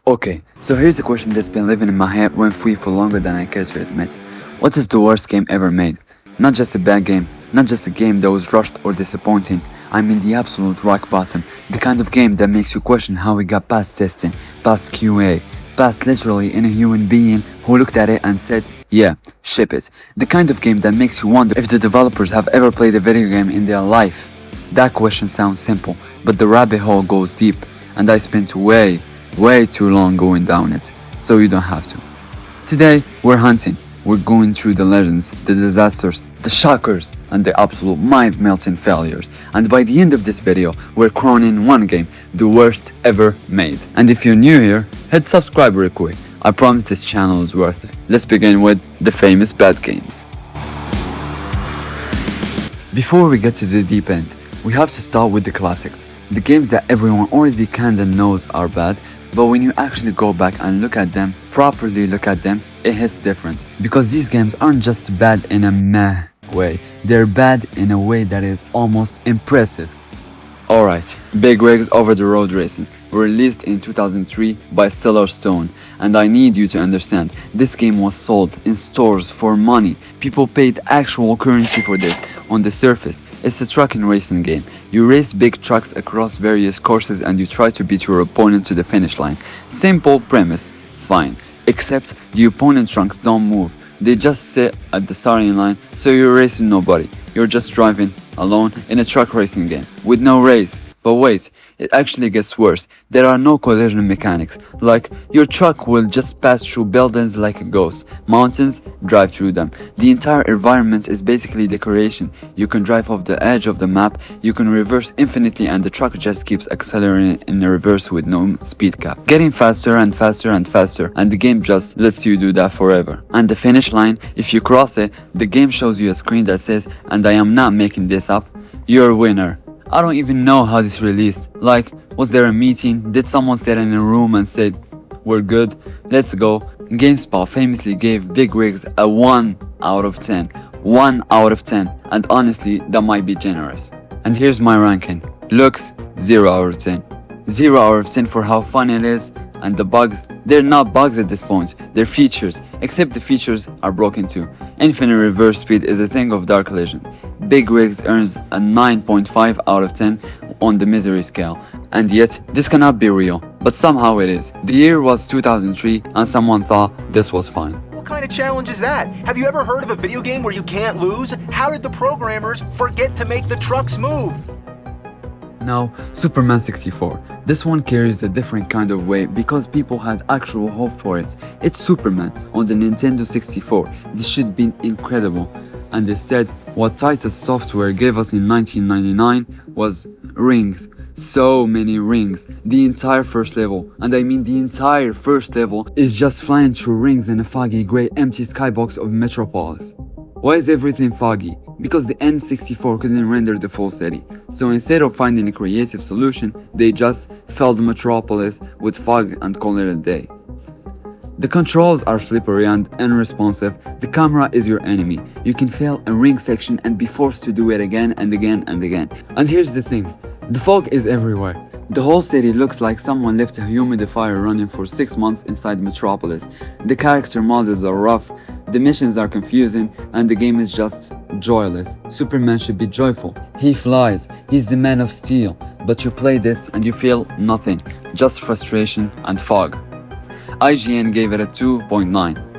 Okay, so here's a question that's been living in my head rent free for longer than I care to admit. What is the worst game ever made? Not just a bad game, not just a game that was rushed or disappointing. I mean the absolute rock bottom, the kind of game that makes you question how we got past testing, past QA, past literally any human being who looked at it and said, yeah, ship it. The kind of game that makes you wonder if the developers have ever played a video game in their life. That question sounds simple, but the rabbit hole goes deep, and I spent way too long going down it, so you don't have to. Today, we're hunting. We're going through the legends, the disasters, the shockers, and the absolute mind-melting failures. And by the end of this video, we're crowning one game the worst ever made. And if you're new here, hit subscribe real quick. I promise this channel is worth it. Let's begin with the famous bad games. Before we get to the deep end, we have to start with the classics. The games that everyone already kinda knows are bad, but when you actually go back and properly look at them, it hits different. Because these games aren't just bad in a meh way, they're bad in a way that is almost impressive. Alright, Big Rigs Over the Road Racing, released in 2003 by Stellar Stone, and I need you to understand, this game was sold in stores for money. People paid actual currency for this. On the surface, it's a trucking racing game. You race big trucks across various courses and you try to beat your opponent to the finish line. Simple premise, fine. Except the opponent trucks don't move. They just sit at the starting line, so you're racing nobody. You're just driving alone in a truck racing game with no race. But wait, it actually gets worse. There are no collision mechanics, like your truck will just pass through buildings like a ghost, mountains, drive through them. The entire environment is basically decoration. You can drive off the edge of the map, you can reverse infinitely and the truck just keeps accelerating in the reverse with no speed cap. Getting faster and faster and faster, and the game just lets you do that forever. And the finish line, if you cross it, the game shows you a screen that says, and I am not making this up, you're a winner. I don't even know how this released. Like, was there a meeting? Did someone sit in a room and said, we're good, let's go? GameSpot famously gave Big Rigs a 1 out of 10. 1 out of 10. And honestly, that might be generous. And here's my ranking. Looks, 0 out of 10. 0 out of 10 for how fun it is. And the bugs, they're not bugs at this point, they're features, except the features are broken too. Infinite reverse speed is a thing of dark legend. Big Rigs earns a 9.5 out of 10 on the misery scale, and yet this cannot be real, but somehow it is. The year was 2003 and someone thought this was fine. What kind of challenge is that? Have you ever heard of a video game where you can't lose? How did the programmers forget to make the trucks move? Now, Superman 64. This one carries a different kind of weight because people had actual hope for it. It's Superman on the Nintendo 64. This should be incredible. And instead, what Titus Software gave us in 1999 was rings. So many rings. The entire first level, and I mean the entire first level, is just flying through rings in a foggy grey empty skybox of Metropolis. Why is everything foggy? Because the N64 couldn't render the full city, so instead of finding a creative solution, they just filled Metropolis with fog and called it a day. The controls are slippery and unresponsive, the camera is your enemy, you can fail a ring section and be forced to do it again and again and again. And here's the thing, the fog is everywhere. The whole city looks like someone left a humidifier running for 6 months inside Metropolis. The character models are rough, the missions are confusing, and the game is just joyless. Superman should be joyful. He flies, he's the Man of Steel. But you play this and you feel nothing, just frustration and fog. IGN gave it a 2.9.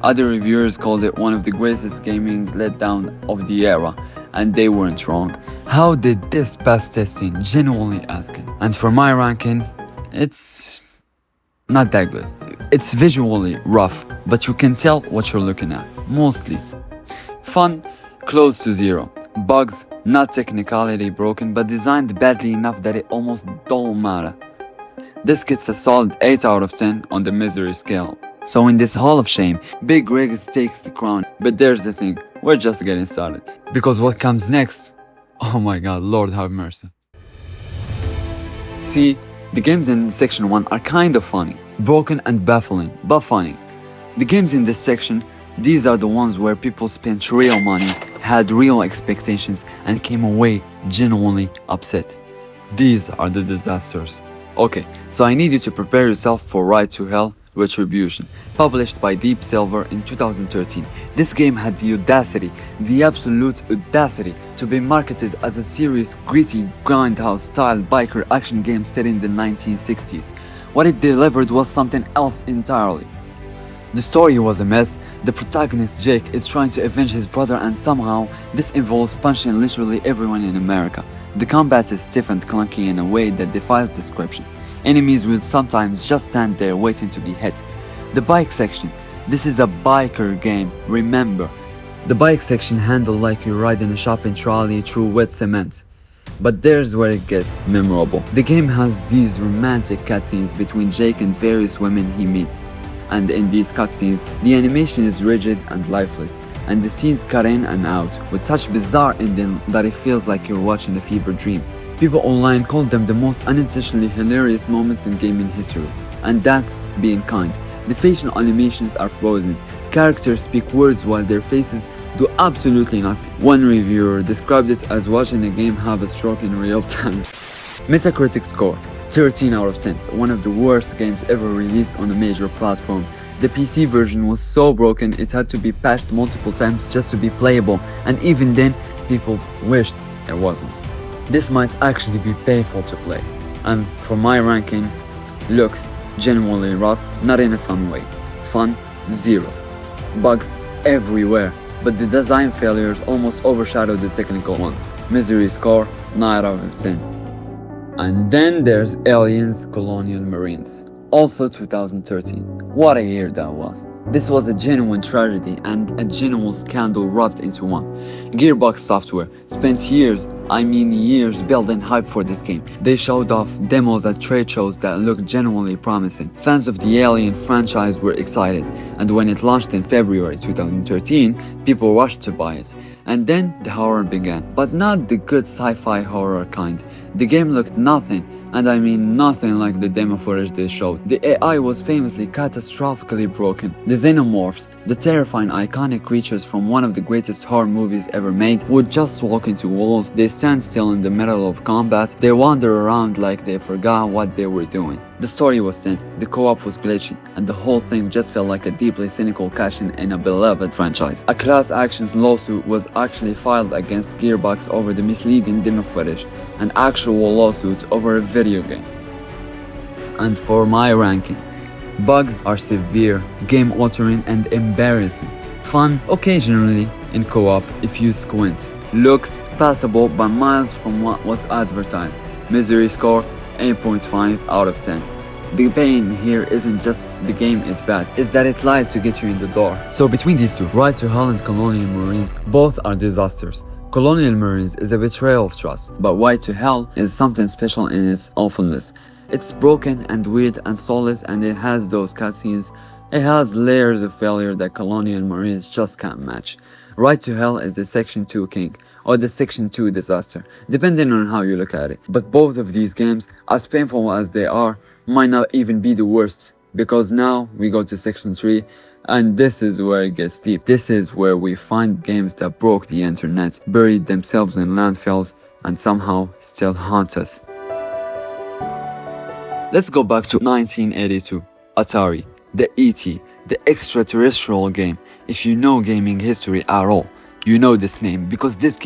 Other reviewers called it one of the greatest gaming letdown of the era, and they weren't wrong. How did this pass testing? Genuinely asking. And for my ranking, it's not that good. It's visually rough, but you can tell what you're looking at, mostly. Fun, close to 0. Bugs, not technically broken, but designed badly enough that it almost don't matter. This gets a solid 8 out of 10 on the misery scale. So in this hall of shame, Big Rigs takes the crown. But there's the thing, we're just getting started. Because what comes next? Oh my god, Lord have mercy. See, the games in section 1 are kind of funny. Broken and baffling, but funny. The games in this section, these are the ones where people spent real money, had real expectations, and came away genuinely upset. These are the disasters. Okay, so I need you to prepare yourself for Ride to Hell, Retribution, published by Deep Silver in 2013. This game had the audacity, the absolute audacity, to be marketed as a serious, gritty, grindhouse-style biker action game set in the 1960s. What it delivered was something else entirely. The story was a mess. The protagonist, Jake, is trying to avenge his brother, and somehow this involves punching literally everyone in America. The combat is stiff and clunky in a way that defies description. Enemies will sometimes just stand there waiting to be hit. The bike section. This is a biker game, remember. The bike section handled like you ride in a shopping trolley through wet cement. But there's where it gets memorable. The game has these romantic cutscenes between Jake and various women he meets. And in these cutscenes, the animation is rigid and lifeless, and the scenes cut in and out with such bizarre ending that it feels like you're watching a fever dream. People online call them the most unintentionally hilarious moments in gaming history, and that's being kind. The facial animations are frozen. Characters speak words while their faces do absolutely nothing. One reviewer described it as watching a game have a stroke in real time. Metacritic score 13 out of 10, one of the worst games ever released on a major platform. The PC version was so broken it had to be patched multiple times just to be playable, and even then, people wished it wasn't. This might actually be painful to play, and for my ranking, looks genuinely rough, not in a fun way. Fun, 0. Bugs everywhere, but the design failures almost overshadowed the technical ones. Misery score, 9 out of 10. And then there's Aliens Colonial Marines, also 2013. What a year that was. This was a genuine tragedy and a genuine scandal wrapped into one. Gearbox Software spent years building hype for this game. They showed off demos at trade shows that looked genuinely promising. Fans of the Alien franchise were excited, and when it launched in February 2013, people rushed to buy it. And then the horror began, but not the good sci-fi horror kind. The game looked nothing, and I mean nothing like the demo footage they showed. The AI was famously catastrophically broken. The xenomorphs, the terrifying iconic creatures from one of the greatest horror movies ever made, would just walk into walls. They stand still in the middle of combat. They wander around like they forgot what they were doing. The story was thin, the co-op was glitchy, and the whole thing just felt like a deeply cynical cash-in in a beloved franchise. A class actions lawsuit was actually filed against Gearbox over the misleading demo footage, an actual lawsuit over a video game. And for my ranking, bugs are severe, game-altering and embarrassing. Fun occasionally in co-op if you squint. Looks passable but miles from what was advertised. Misery score 8.5 out of 10. The pain here isn't just the game is bad, it's that it lied to get you in the door. So between these two, Ride to Hell and Colonial Marines, both are disasters. Colonial Marines is a betrayal of trust, but Ride to Hell is something special in its awfulness. It's broken and weird and soulless, and it has those cutscenes. It has layers of failure that Colonial Marines just can't match. Ride to Hell is the Section 2 king, or the Section 2 disaster, depending on how you look at it. But both of these games, as painful as they are, might not even be the worst, because now we go to Section 3, and this is where it gets deep. This is where we find games that broke the internet, buried themselves in landfills, and somehow still haunt us. Let's go back to 1982, Atari, the ET, the Extra-Terrestrial game. If you know gaming history at all, you know this name, because this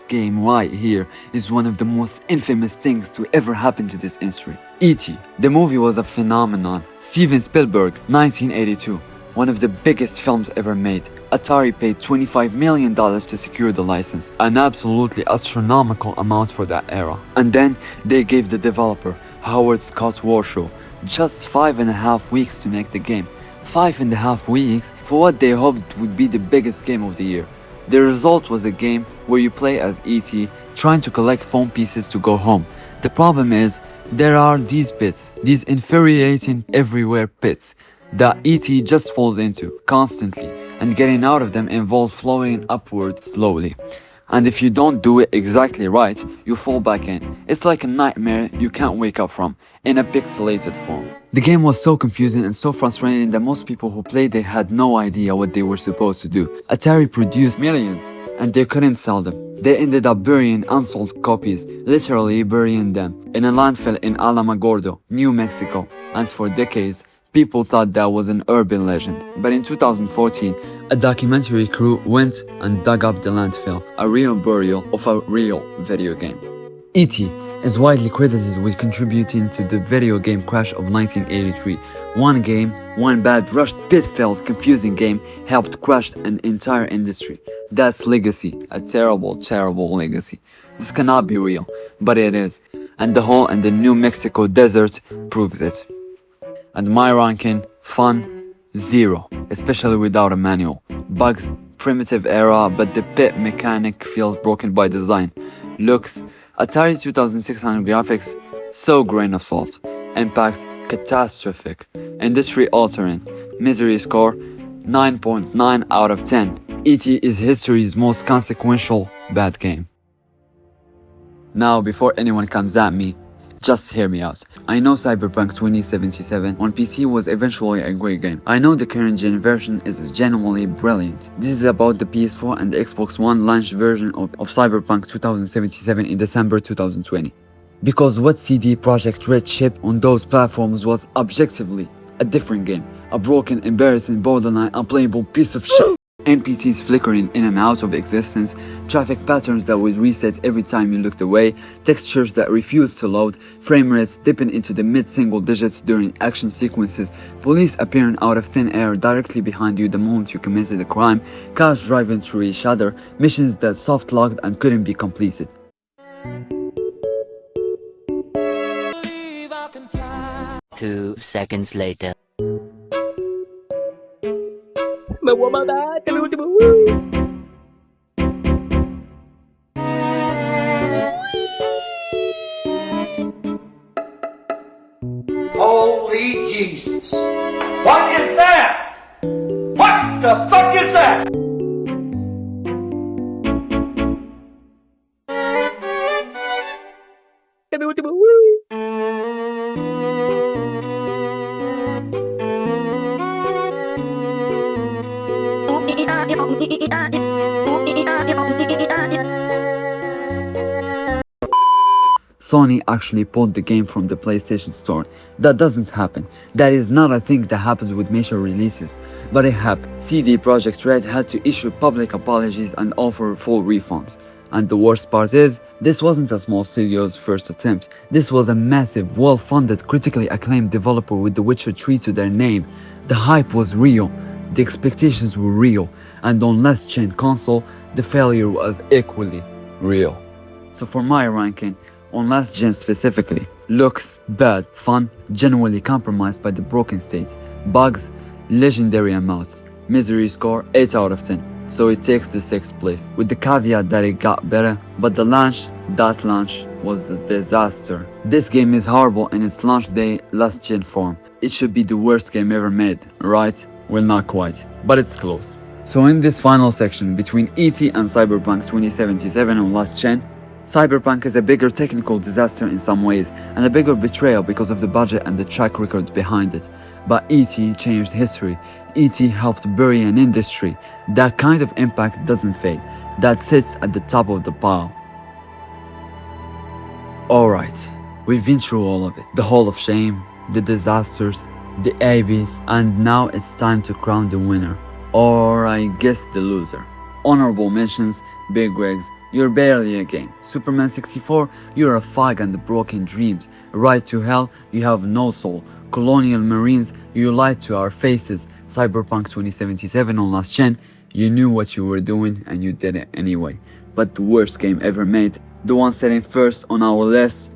game right here is one of the most infamous things to ever happen to this industry. E.T. The movie was a phenomenon. Steven Spielberg, 1982. One of the biggest films ever made. Atari paid $25 million to secure the license, an absolutely astronomical amount for that era. And then they gave the developer, Howard Scott Warshaw, just 5.5 weeks to make the game. 5.5 weeks for what they hoped would be the biggest game of the year. The result was a game where you play as E.T. trying to collect phone pieces to go home. The problem is, there are these pits, these infuriating everywhere pits, that E.T. just falls into, constantly, and getting out of them involves floating upward slowly. And if you don't do it exactly right, you fall back in. It's like a nightmare you can't wake up from, in a pixelated form. The game was so confusing and so frustrating that most people who played it had no idea what they were supposed to do. Atari produced millions and they couldn't sell them. They ended up burying unsold copies, literally burying them, in a landfill in Alamogordo, New Mexico, and for decades, people thought that was an urban legend. But in 2014, a documentary crew went and dug up the landfill, a real burial of a real video game. E.T. is widely credited with contributing to the video game crash of 1983. One game, one bad, rushed, pit-filled, confusing game helped crash an entire industry. That's legacy, a terrible, terrible legacy. This cannot be real, but it is. And the hole in the New Mexico desert proves it. And my ranking, fun, 0, especially without a manual. Bugs, primitive era, but the pit mechanic feels broken by design. Looks, Atari 2600 graphics, so grain of salt. Impact, catastrophic. Industry altering. Misery score, 9.9 out of 10. E.T. is history's most consequential bad game. Now, before anyone comes at me, just hear me out. I know Cyberpunk 2077 on PC was eventually a great game. I know the current gen version is genuinely brilliant. This is about the PS4 and the Xbox One launch version of Cyberpunk 2077 in December 2020. Because what CD Projekt Red shipped on those platforms was objectively a different game. A broken, embarrassing, borderline unplayable piece of shit. NPCs flickering in and out of existence, traffic patterns that would reset every time you looked away, textures that refused to load, frame rates dipping into the mid-single digits during action sequences, police appearing out of thin air directly behind you the moment you committed a crime, cars driving through each other, missions that soft-locked and couldn't be completed. 2 seconds later. Holy Jesus. What is that? What the fuck is that? Sony actually pulled the game from the PlayStation Store. That doesn't happen. That is not a thing that happens with major releases. But it happened. CD Projekt Red had to issue public apologies and offer full refunds. And the worst part is, this wasn't a small studio's first attempt. This was a massive, well-funded, critically acclaimed developer with The Witcher 3 to their name. The hype was real. The expectations were real. And on last-gen console, the failure was equally real. So for my ranking, on last gen specifically, looks bad, fun, genuinely compromised by the broken state, bugs, legendary amounts, misery score 8 out of 10, so it takes the 6th place, with the caveat that it got better, but the launch, that launch was a disaster. This game is horrible in its launch day last gen form. It should be the worst game ever made, right? Well, not quite, but it's close. So in this final section between E.T. and Cyberpunk 2077 on last gen, Cyberpunk is a bigger technical disaster in some ways, and a bigger betrayal because of the budget and the track record behind it. But E.T. changed history. E.T. helped bury an industry. That kind of impact doesn't fade. That sits at the top of the pile. Alright, we've been through all of it. The Hall of Shame, the disasters, the ABs, and now it's time to crown the winner. Or I guess the loser. Honorable mentions, Big Regs, you're barely a game. Superman 64, you're a fog and the broken dreams. Ride to Hell, you have no soul. Colonial Marines, you lied to our faces. Cyberpunk 2077 on last gen, you knew what you were doing and you did it anyway. But the worst game ever made, the one sitting first on our list,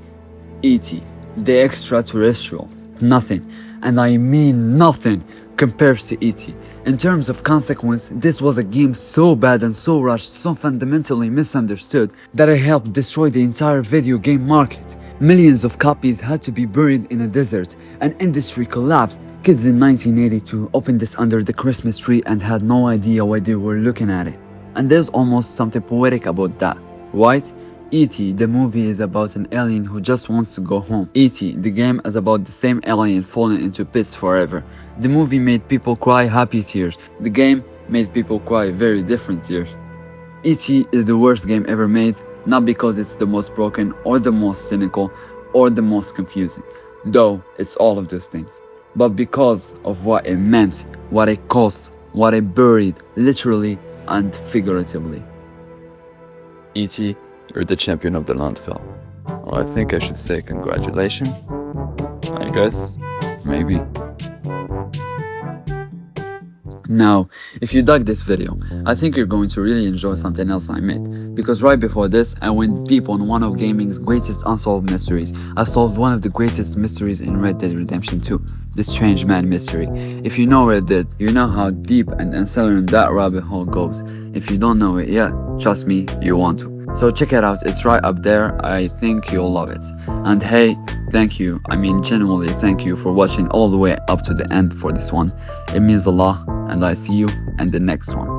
E.T. The Extra-Terrestrial. Nothing, and I mean nothing, compares to E.T. In terms of consequence, this was a game so bad and so rushed, so fundamentally misunderstood, that it helped destroy the entire video game market. Millions of copies had to be buried in a desert, an industry collapsed. Kids in 1982 opened this under the Christmas tree and had no idea why they were looking at it. And there's almost something poetic about that, right? E.T. the movie is about an alien who just wants to go home. E.T. the game is about the same alien falling into pits forever. The movie made people cry happy tears. The game made people cry very different tears. E.T. is the worst game ever made, not because it's the most broken or the most cynical or the most confusing, though it's all of those things, but because of what it meant, what it cost, what it buried, literally and figuratively. E.T., you're the champion of the landfill. Or I think I should say congratulations. I guess, maybe. Now, if you dug this video, I think you're going to really enjoy something else I made, because right before this, I went deep on one of gaming's greatest unsolved mysteries. I solved one of the greatest mysteries in Red Dead Redemption 2, the Strange Man mystery. If you know Red Dead, you know how deep and unsettling that rabbit hole goes. If you don't know it yet, trust me, you want to. So check it out, it's right up there, I think you'll love it. And hey, thank you, I mean genuinely thank you for watching all the way up to the end for this one. It means a lot, and I see you in the next one.